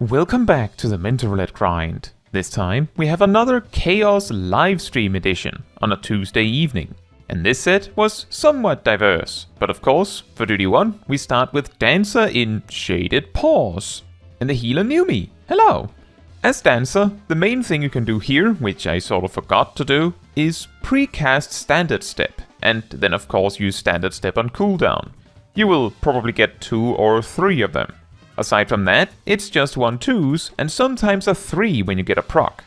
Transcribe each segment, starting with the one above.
Welcome back to the Mentor Roulette grind. This time we have another Chaos livestream edition on a Tuesday evening. And this set was somewhat diverse, but of course, for duty 1 we start with Dancer in Shaded Paws. And the healer knew me. Hello! As Dancer, the main thing you can do here, which I sort of forgot to do, is pre-cast Standard Step, and then of course use Standard Step on cooldown. You will probably get 2 or 3 of them. Aside from that, it's just 1-2s and sometimes a 3 when you get a proc.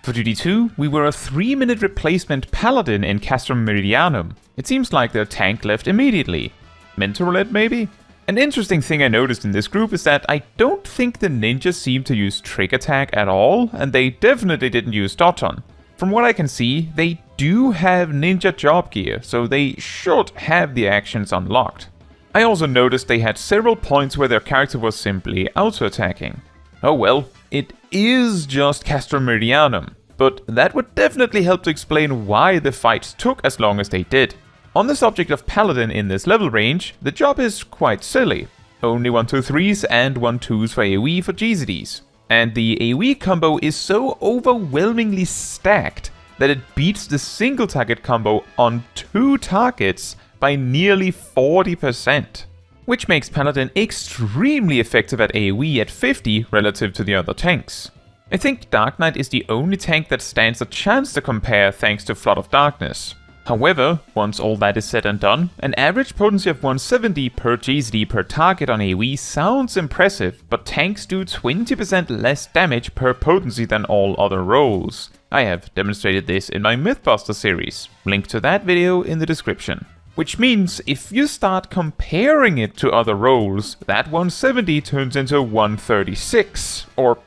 For duty 2, we were a 3-minute replacement paladin in Castrum Meridianum. It seems like their tank left immediately. Mentor Roulette maybe? An interesting thing I noticed in this group is that I don't think the ninjas seem to use trick attack at all, and they definitely didn't use dodge on. From what I can see, they do have ninja job gear, so they should have the actions unlocked. I also noticed they had several points where their character was simply auto-attacking. Oh well, it is just Castrum Meridianum, but that would definitely help to explain why the fights took as long as they did. On the subject of Paladin in this level range, the job is quite silly. Only 1-2-3s and 1-2s for AoE for GZDs. And the AoE combo is so overwhelmingly stacked that it beats the single target combo on 2 targets by nearly 40%. Which makes Paladin extremely effective at AoE at 50 relative to the other tanks. I think Dark Knight is the only tank that stands a chance to compare thanks to Flood of Darkness. However, once all that is said and done, an average potency of 170 per GZD per target on AoE sounds impressive, but tanks do 20% less damage per potency than all other roles. I have demonstrated this in my Mythbuster series, link to that video in the description. Which means if you start comparing it to other roles, that 170 turns into 136, or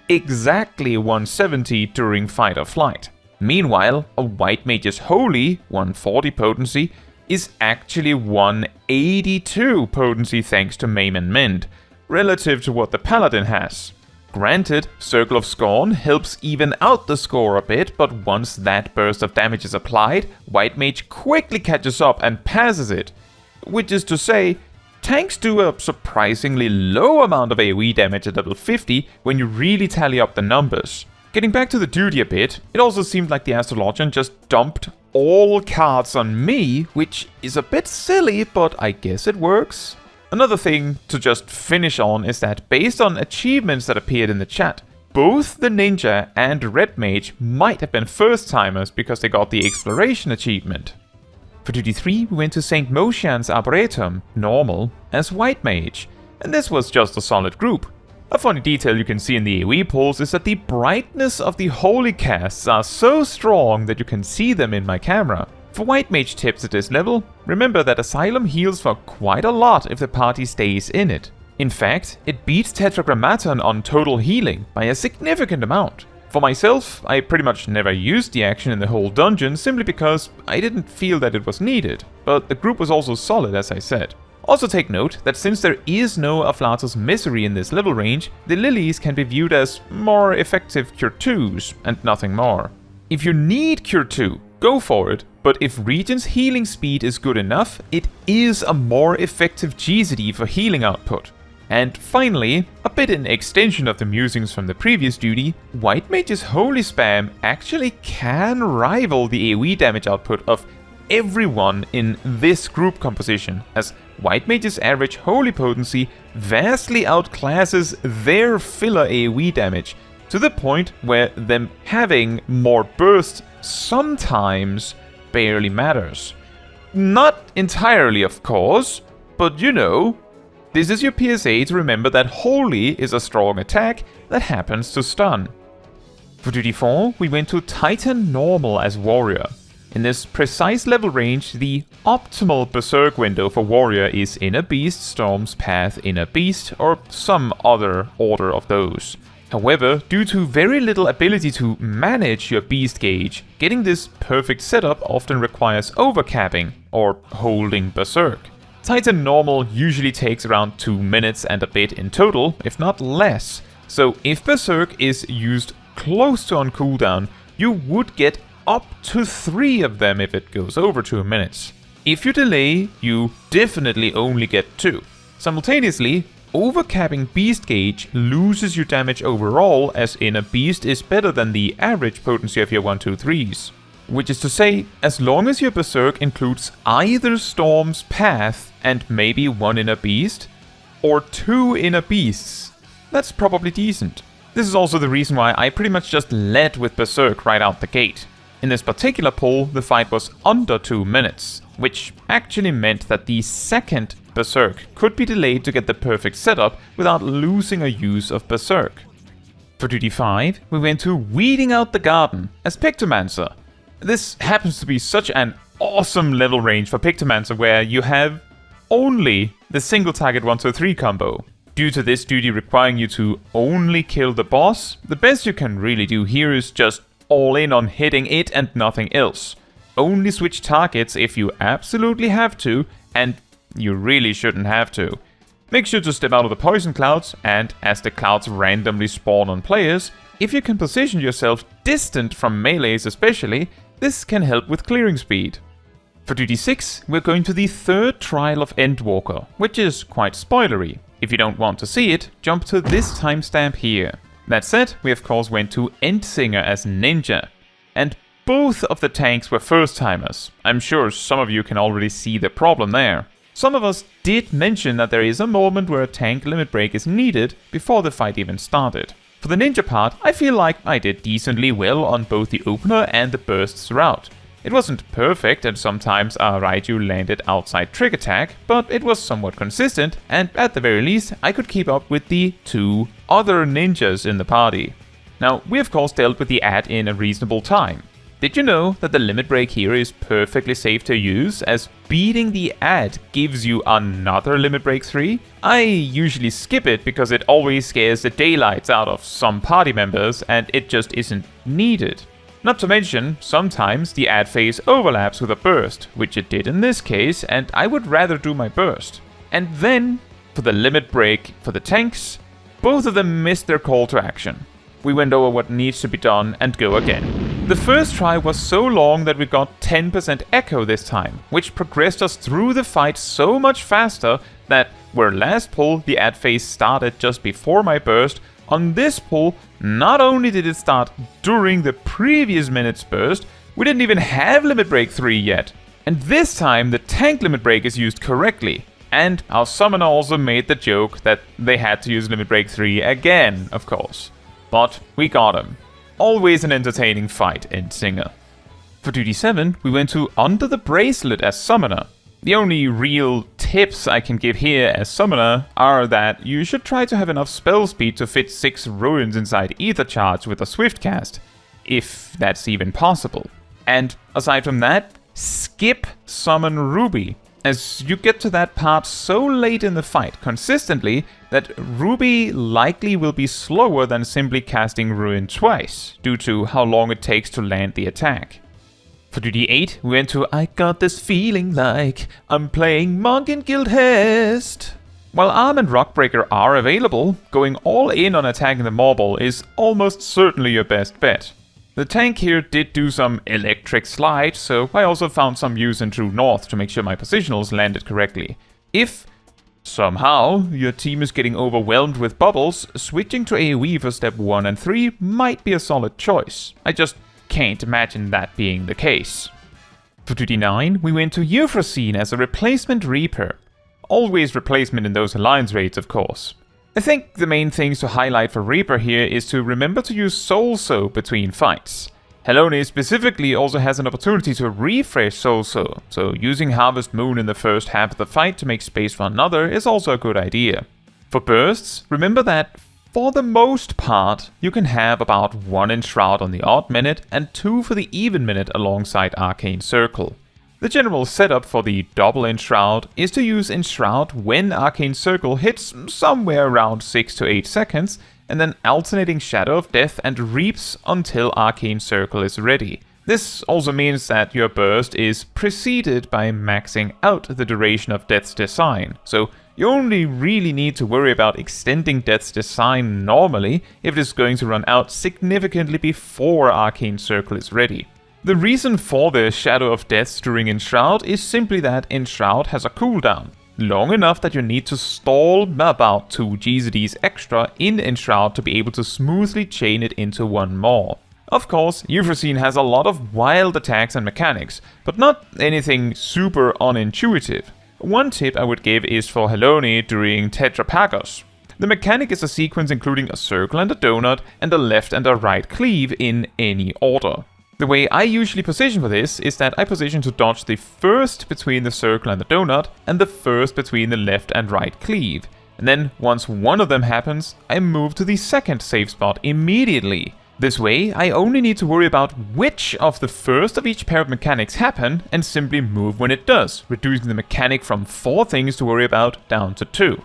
exactly 170 during fight or flight. Meanwhile, a White Mage's Holy, 140 potency, is actually 182 potency thanks to Maim and Mend, relative to what the Paladin has. Granted, Circle of Scorn helps even out the score a bit, but once that burst of damage is applied, White Mage quickly catches up and passes it. Which is to say, tanks do a surprisingly low amount of AoE damage at level 50 when you really tally up the numbers. Getting back to the duty a bit, it also seemed like the Astrologian just dumped all cards on me, which is a bit silly, but I guess it works. Another thing to just finish on is that based on achievements that appeared in the chat, both the Ninja and Red Mage might have been first-timers because they got the Exploration achievement. For duty 3 we went to St. Mocianne's Arboretum, normal, as White Mage, and this was just a solid group. A funny detail you can see in the AoE polls is that the brightness of the holy casts are so strong that you can see them in my camera. For White Mage tips at this level, remember that Asylum heals for quite a lot if the party stays in it. In fact, it beats Tetragrammaton on total healing by a significant amount. For myself, I pretty much never used the action in the whole dungeon simply because I didn't feel that it was needed, but the group was also solid as I said. Also take note that since there is no Afflatus Misery in this level range, the Lilies can be viewed as more effective Cure 2s and nothing more. If you need Cure 2, go for it, but if Regent's healing speed is good enough, it is a more effective GZD for healing output. And finally, a bit in extension of the musings from the previous duty, White Mage's Holy Spam actually can rival the AoE damage output of everyone in this group composition, as White Mage's average Holy potency vastly outclasses their filler AoE damage, to the point where them having more burst sometimes barely matters. Not entirely, of course, but you know, this is your PSA to remember that Holy is a strong attack that happens to stun. For duty 4, we went to Titan Normal as Warrior. In this precise level range, the optimal Berserk window for Warrior is Inner Beast, Storm's Path, Inner Beast, or some other order of those. However, due to very little ability to manage your beast gauge, getting this perfect setup often requires overcapping, or holding Berserk. Titan Normal usually takes around 2 minutes and a bit in total, if not less, so if Berserk is used close to on cooldown, you would get up to 3 of them if it goes over 2 minutes. If you delay, you definitely only get 2. Simultaneously, overcapping beast gauge loses your damage overall, as in a beast is better than the average potency of your 1-2-3s. Which is to say, as long as your berserk includes either Storm's Path and maybe 1 inner beast, or 2 inner beasts, that's probably decent. This is also the reason why I pretty much just led with berserk right out the gate. In this particular pull, the fight was under 2 minutes, which actually meant that the second berserk could be delayed to get the perfect setup without losing a use of berserk. For duty 5, we went to Weeding Out the Garden as Pictomancer. This happens to be such an awesome level range for Pictomancer, where you have only the single target 1-2-3 combo. Due to this duty requiring you to only kill the boss, the best you can really do here is just all in on hitting it and nothing else. Only switch targets if you absolutely have to, and you really shouldn't have to. Make sure to step out of the poison clouds, and as the clouds randomly spawn on players, if you can position yourself distant from melees especially, this can help with clearing speed. For duty 6, we're going to the third trial of Endwalker, which is quite spoilery. If you don't want to see it, jump to this timestamp here. That said, we of course went to Endsinger as Ninja, and both of the tanks were first-timers. I'm sure some of you can already see the problem there. Some of us did mention that there is a moment where a tank limit break is needed before the fight even started. For the ninja part, I feel like I did decently well on both the opener and the bursts route. It wasn't perfect, and sometimes a Raiju landed outside trick attack, but it was somewhat consistent, and at the very least I could keep up with the 2 other ninjas in the party. Now, we of course dealt with the ad in a reasonable time. Did you know that the limit break here is perfectly safe to use, as beating the ad gives you another limit break 3? I usually skip it because it always scares the daylights out of some party members and it just isn't needed. Not to mention, sometimes the ad phase overlaps with a burst, which it did in this case, and I would rather do my burst. And then, for the limit break for the tanks, both of them missed their call to action. We went over what needs to be done and go again. The first try was so long that we got 10% echo this time, which progressed us through the fight so much faster that where last pull the ad phase started just before my burst, on this pull not only did it start during the previous minute's burst, we didn't even have limit break 3 yet. And this time the tank limit break is used correctly. And our summoner also made the joke that they had to use limit break 3 again, of course. But we got him. Always an entertaining fight, Endsinger. For duty 7, we went to Under the Bracelet as summoner. The only real tips I can give here as summoner are that you should try to have enough spell speed to fit 6 ruins inside Ether Charge with a swift cast, if that's even possible. And aside from that, skip Summon Ruby, as you get to that part so late in the fight consistently that Ruby likely will be slower than simply casting Ruin twice, due to how long it takes to land the attack. For duty 8, we went to I Got This Feeling Like I'm Playing Monk in Guildhest. While Arm and Rockbreaker are available, going all in on attacking the Marble is almost certainly your best bet. The tank here did do some electric slide, so I also found some use in True North to make sure my positionals landed correctly. If somehow your team is getting overwhelmed with bubbles, switching to AoE for step 1 and 3 might be a solid choice. I just can't imagine that being the case. For duty 9, we went to Euphrosyne as a replacement Reaper. Always replacement in those alliance raids, of course. I think the main things to highlight for Reaper here is to remember to use Soul Sow between fights. Helone specifically also has an opportunity to refresh Soul Sow, so using Harvest Moon in the first half of the fight to make space for another is also a good idea. For bursts, remember that for the most part, you can have about 1 Enshroud on the odd minute and 2 for the even minute alongside Arcane Circle. The general setup for the double Enshroud is to use Enshroud when Arcane Circle hits somewhere around 6 to 8 seconds, and then alternating Shadow of Death and Reaps until Arcane Circle is ready. This also means that your burst is preceded by maxing out the duration of Death's Design, so you only really need to worry about extending Death's Design normally if it is going to run out significantly before Arcane Circle is ready. The reason for the Shadow of Death during Enshroud is simply that Enshroud has a cooldown. long enough that you need to stall about 2 GZDs extra in Enshroud to be able to smoothly chain it into one more. Of course, Euphrosyne has a lot of wild attacks and mechanics, but not anything super unintuitive. One tip I would give is for Helone during Tetrapagos. The mechanic is a sequence including a circle and a donut, and a left and a right cleave in any order. The way I usually position for this is that I position to dodge the first between the circle and the donut, and the first between the left and right cleave. And then, once one of them happens, I move to the second safe spot immediately. This way, I only need to worry about which of the first of each pair of mechanics happen, and simply move when it does, reducing the mechanic from 4 things to worry about down to 2.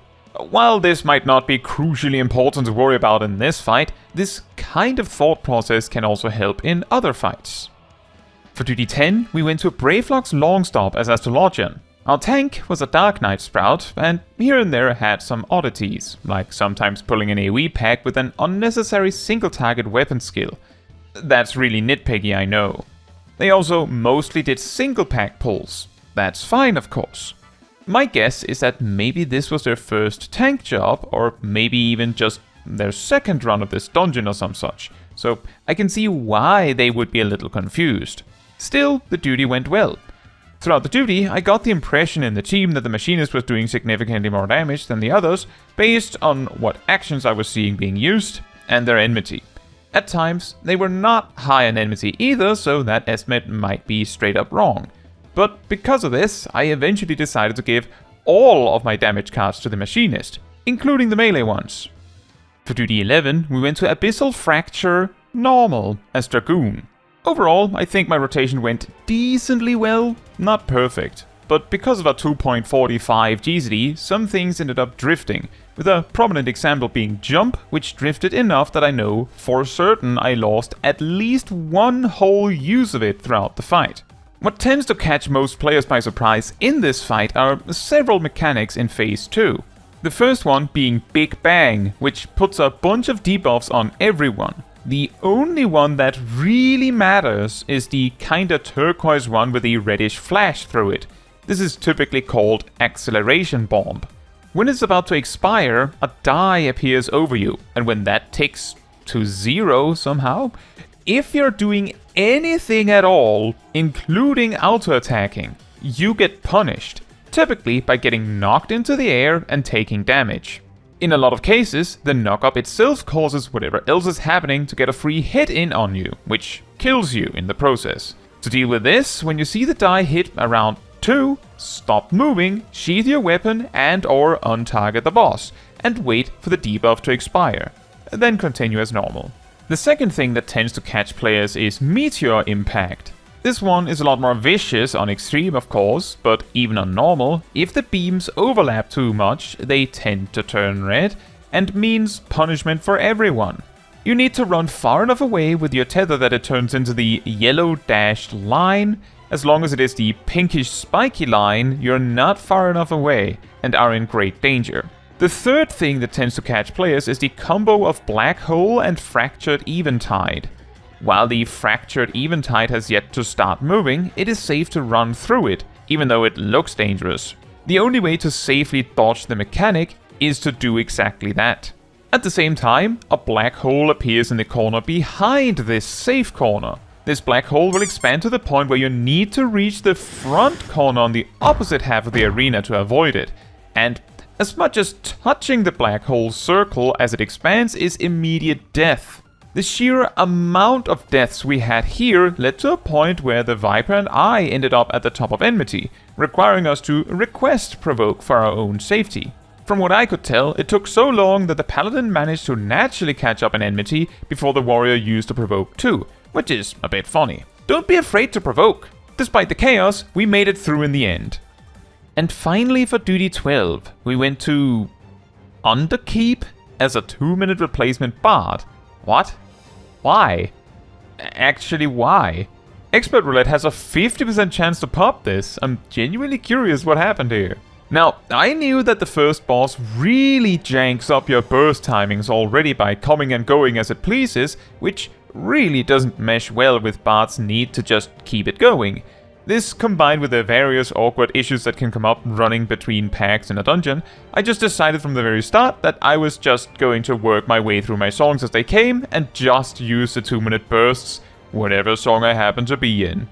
While this might not be crucially important to worry about in this fight, this kind of thought process can also help in other fights. For duty 10, we went to Brayflox Longstop as Astrologian. Our tank was a Dark Knight Sprout, and here and there had some oddities, like sometimes pulling an AoE pack with an unnecessary single-target weapon skill. That's really nitpicky, I know. They also mostly did single-pack pulls. That's fine, of course. My guess is that maybe this was their first tank job, or maybe even just their second run of this dungeon or some such, so I can see why they would be a little confused. Still, the duty went well. Throughout the duty, I got the impression in the team that the machinist was doing significantly more damage than the others, based on what actions I was seeing being used, and their enmity. At times, they were not high on enmity either, so that estimate might be straight up wrong. But because of this, I eventually decided to give all of my damage cards to the machinist, including the melee ones. For duty 11, we went to Abyssal Fracture Normal as Dragoon. Overall, I think my rotation went decently well, not perfect. But because of a 2.45 GZD, some things ended up drifting, with a prominent example being Jump, which drifted enough that I know for certain I lost at least one whole use of it throughout the fight. What tends to catch most players by surprise in this fight are several mechanics in Phase 2. The first one being Big Bang, which puts a bunch of debuffs on everyone. The only one that really matters is the kinda turquoise one with the reddish flash through it. This is typically called Acceleration Bomb. When it's about to expire, a die appears over you, and when that ticks to 0 somehow, if you're doing anything at all, including auto-attacking, you get punished, typically by getting knocked into the air and taking damage. In a lot of cases, the knock-up itself causes whatever else is happening to get a free hit in on you, which kills you in the process. To deal with this, when you see the die hit around 2, stop moving, sheath your weapon and/or untarget the boss, and wait for the debuff to expire. Then continue as normal. The second thing that tends to catch players is Meteor Impact. This one is a lot more vicious on Extreme, of course, but even on Normal, if the beams overlap too much, they tend to turn red, and means punishment for everyone. You need to run far enough away with your tether that it turns into the yellow dashed line. As long as it is the pinkish spiky line, you're not far enough away, and are in great danger. The third thing that tends to catch players is the combo of Black Hole and Fractured Eventide. While the Fractured Eventide has yet to start moving, it is safe to run through it, even though it looks dangerous. The only way to safely dodge the mechanic is to do exactly that. At the same time, a black hole appears in the corner behind this safe corner. This black hole will expand to the point where you need to reach the front corner on the opposite half of the arena to avoid it, and as much as touching the black hole circle as it expands is immediate death. The sheer amount of deaths we had here led to a point where the Viper and I ended up at the top of Enmity, requiring us to request Provoke for our own safety. From what I could tell, it took so long that the Paladin managed to naturally catch up in Enmity before the Warrior used the Provoke too, which is a bit funny. Don't be afraid to provoke. Despite the chaos, we made it through in the end. And finally for duty 12, we went to Underkeep as a 2-minute replacement bard. What? Why? Actually, why? Expert Roulette has a 50% chance to pop this. I'm genuinely curious what happened here. Now, I knew that the first boss really janks up your burst timings already by coming and going as it pleases, which really doesn't mesh well with Bard's need to just keep it going. This, combined with the various awkward issues that can come up running between packs in a dungeon, I just decided from the very start that I was just going to work my way through my songs as they came and just use the 2-minute bursts, whatever song I happen to be in.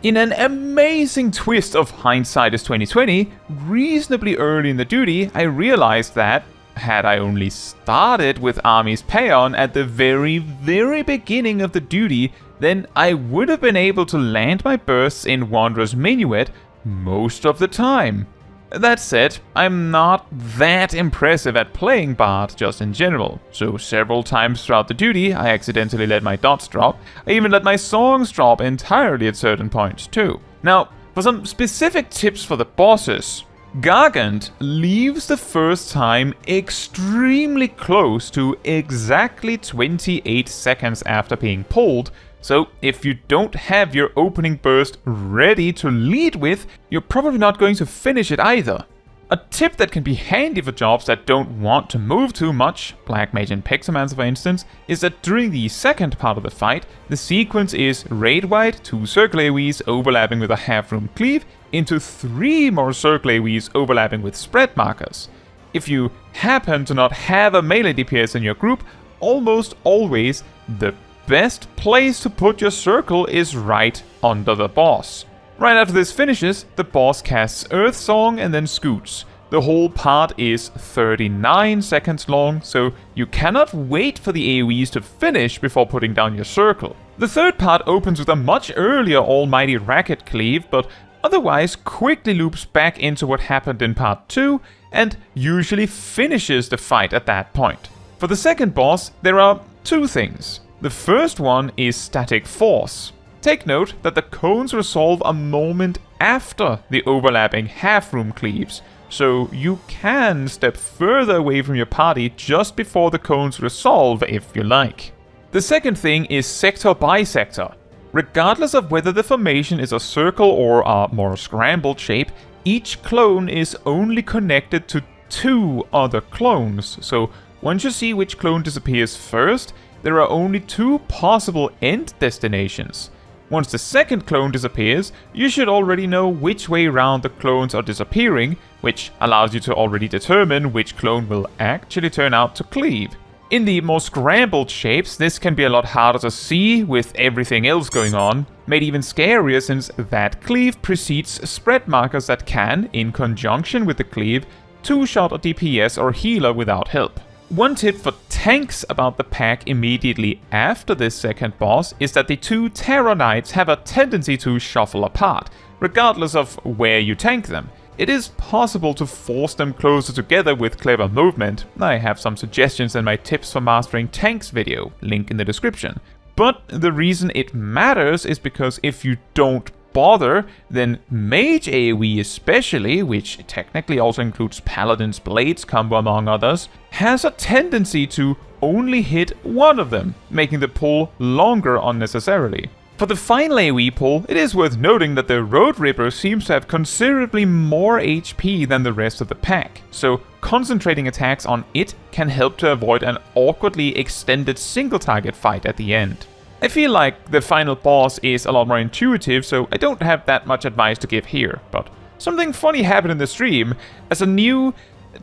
In an amazing twist of hindsight is 2020, reasonably early in the duty, I realized that, had I only started with Army's Paeon at the very beginning of the duty, then I would have been able to land my bursts in Wanderer's Minuet most of the time. That said, I'm not that impressive at playing Bard just in general, so several times throughout the duty I accidentally let my dots drop. I even let my songs drop entirely at certain points too. Now, for some specific tips for the bosses, Gargant leaves the first time extremely close to exactly 28 seconds after being pulled, so if you don't have your opening burst ready to lead with, you're probably not going to finish it either. A tip that can be handy for jobs that don't want to move too much, Black Mage and Pixomancer for instance, is that during the second part of the fight, the sequence is raid wide, 2 circle AoEs overlapping with a half-room cleave, into 3 more circle AoEs overlapping with spread markers. If you happen to not have a melee DPS in your group, almost always the best place to put your circle is right under the boss. Right after this finishes, the boss casts Earth Song and then scoots. The whole part is 39 seconds long, so you cannot wait for the AoEs to finish before putting down your circle. The third part opens with a much earlier Almighty Racket Cleave, but otherwise quickly loops back into what happened in part 2, and usually finishes the fight at that point. For the second boss, there are 2 things. The first one is Static Force. Take note that the cones resolve a moment after the overlapping half-room cleaves, so you can step further away from your party just before the cones resolve if you like. The second thing is Sector Bisector. Regardless of whether the formation is a circle or a more scrambled shape, each clone is only connected to 2 other clones, so once you see which clone disappears first, there are only 2 possible end destinations. Once the second clone disappears, you should already know which way round the clones are disappearing, which allows you to already determine which clone will actually turn out to cleave. In the more scrambled shapes, this can be a lot harder to see with everything else going on, made even scarier since that cleave precedes spread markers that can, in conjunction with the cleave, 2-shot a DPS or healer without help. One tip for tanks about the pack immediately after this second boss is that the 2 Terror Knights have a tendency to shuffle apart, regardless of where you tank them. It is possible to force them closer together with clever movement. I have some suggestions in my tips for mastering tanks video, link in the description. But the reason it matters is because if you don't bother, then Mage AoE especially, which technically also includes Paladin's Blades combo among others, has a tendency to only hit one of them, making the pull longer unnecessarily. For the final AoE pull, it is worth noting that the Road Ripper seems to have considerably more HP than the rest of the pack, so concentrating attacks on it can help to avoid an awkwardly extended single target fight at the end. I feel like the final boss is a lot more intuitive, so I don't have that much advice to give here, but something funny happened in the stream, as a new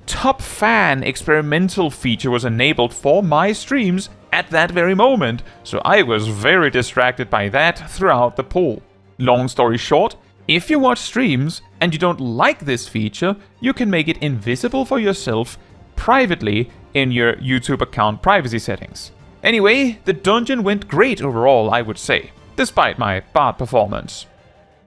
top fan experimental feature was enabled for my streams at that very moment, so I was very distracted by that throughout the pull. Long story short, if you watch streams and you don't like this feature, you can make it invisible for yourself privately in your YouTube account privacy settings. Anyway, the dungeon went great overall, I would say, despite my bad performance.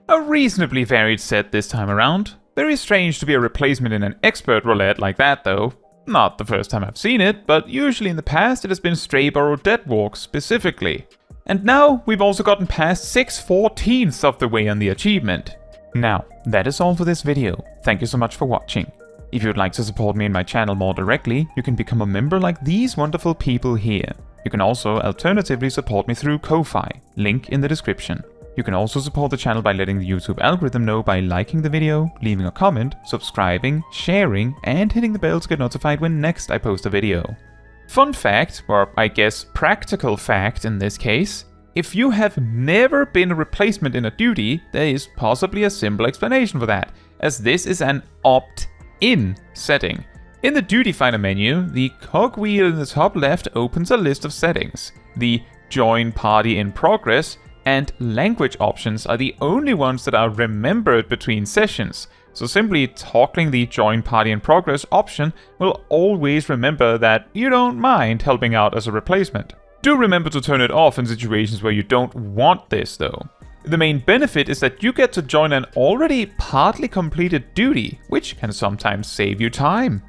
A reasonably varied set this time around. Very strange to be a replacement in an expert roulette like that though. Not the first time I've seen it, but usually in the past it has been Strayburrow Deadwalk specifically. And now we've also gotten past 6/14 of the way on the achievement. Now, that is all for this video. Thank you so much for watching. If you'd like to support me and my channel more directly, you can become a member like these wonderful people here. You can also alternatively support me through Ko-Fi, link in the description. You can also support the channel by letting the YouTube algorithm know by liking the video, leaving a comment, subscribing, sharing, and hitting the bell to get notified when next I post a video. Fun fact, or I guess practical fact in this case, If you have never been a replacement in a duty, there is possibly a simple explanation for that, as this is an opt-in setting. In the Duty Finder menu, the cogwheel in the top left opens a list of settings. The Join Party in Progress and Language options are the only ones that are remembered between sessions, so simply toggling the Join Party in Progress option will always remember that you don't mind helping out as a replacement. Do remember to turn it off in situations where you don't want this though. The main benefit is that you get to join an already partly completed duty, which can sometimes save you time.